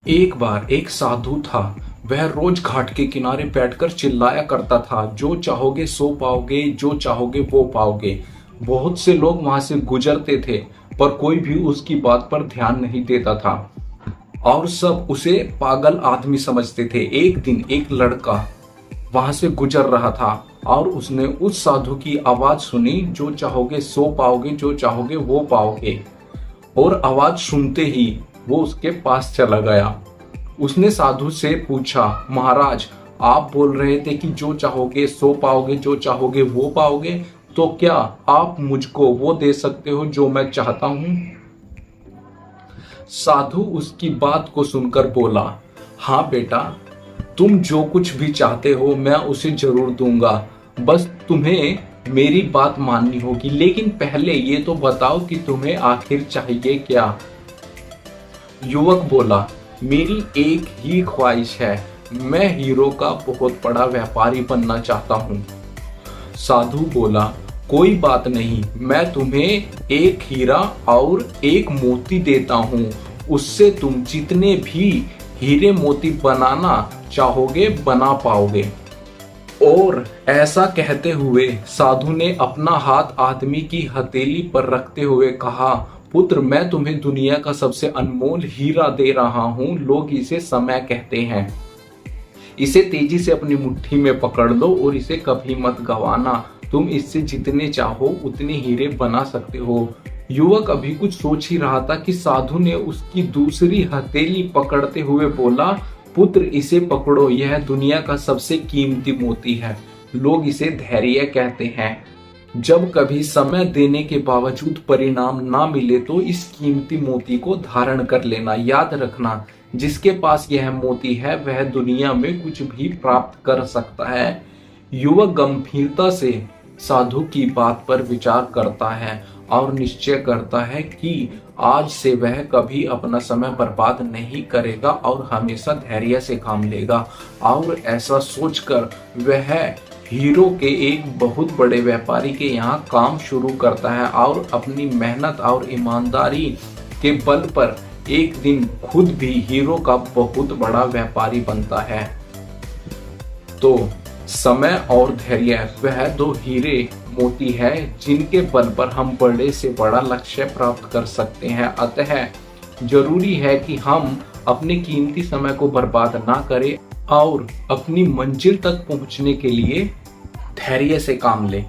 एक बार एक साधु था। वह रोज घाट के किनारे बैठकर चिल्लाया करता था, जो चाहोगे सो पाओगे, जो चाहोगे वो पाओगे। बहुत से लोग वहां से गुजरते थे, पर कोई भी उसकी बात पर ध्यान नहीं देता था और सब उसे पागल आदमी समझते थे। एक दिन एक लड़का वहां से गुजर रहा था और उसने उस साधु की आवाज सुनी, जो चाहोगे सो पाओगे, जो चाहोगे वो पाओगे। और आवाज सुनते ही वो उसके पास चला गया। उसने साधु से पूछा, महाराज, आप बोल रहे थे कि जो चाहोगे सो पाओगे, जो चाहोगे वो पाओगे, तो क्या आप मुझको वो दे सकते हो जो मैं चाहता हूं? साधु उसकी बात को सुनकर बोला, हाँ बेटा, तुम जो कुछ भी चाहते हो मैं उसे जरूर दूंगा। बस तुम्हें मेरी बात माननी होगी, लेकिन पहले ये तो बताओ कि तुम्हें आखिर चाहिए क्या? युवक बोला, मेरी एक ही ख्वाहिश है, मैं हीरो का बहुत बड़ा व्यापारी बनना चाहता हूँ। साधु बोला, कोई बात नहीं, मैं तुम्हें एक हीरा और एक मोती देता हूँ। उससे तुम जितने भी हीरे मोती बनाना चाहोगे बना पाओगे। और ऐसा कहते हुए साधु ने अपना हाथ आदमी की हथेली पर रखते हुए कहा, पुत्र, मैं तुम्हें दुनिया का सबसे अनमोल हीरा दे रहा हूँ। लोग इसे समय कहते हैं। इसे तेजी से अपनी मुट्ठी में पकड़ लो और इसे कभी मत गंवाना। तुम इससे जितने चाहो उतने हीरे बना सकते हो। युवक अभी कुछ सोच ही रहा था कि साधु ने उसकी दूसरी हथेली पकड़ते हुए बोला, पुत्र, इसे पकड़ो, यह दुनिया का सबसे कीमती मोती है। लोग इसे धैर्य कहते हैं। जब कभी समय देने के बावजूद परिणाम ना मिले तो इस कीमती मोती को धारण कर लेना। याद रखना, जिसके पास यह मोती है वह दुनिया में कुछ भी प्राप्त कर सकता है। युवक गंभीरता से साधु की बात पर विचार करता है और निश्चय करता है कि आज से वह कभी अपना समय बर्बाद नहीं करेगा और हमेशा धैर्य से काम लेगा। और ऐसा सोचकर वह हीरो के एक बहुत बड़े व्यापारी के यहाँ काम शुरू करता है और अपनी मेहनत और ईमानदारी के बल पर एक दिन खुद भी हीरो का बहुत बड़ा व्यापारी बनता है। तो समय और धैर्य वह दो हीरे मोती है जिनके बल पर हम बड़े से बड़ा लक्ष्य प्राप्त कर सकते हैं। अतः जरूरी है कि हम अपने कीमती समय को बर्बाद ना करें और अपनी मंजिल तक पहुंचने के लिए धैर्य से काम लें।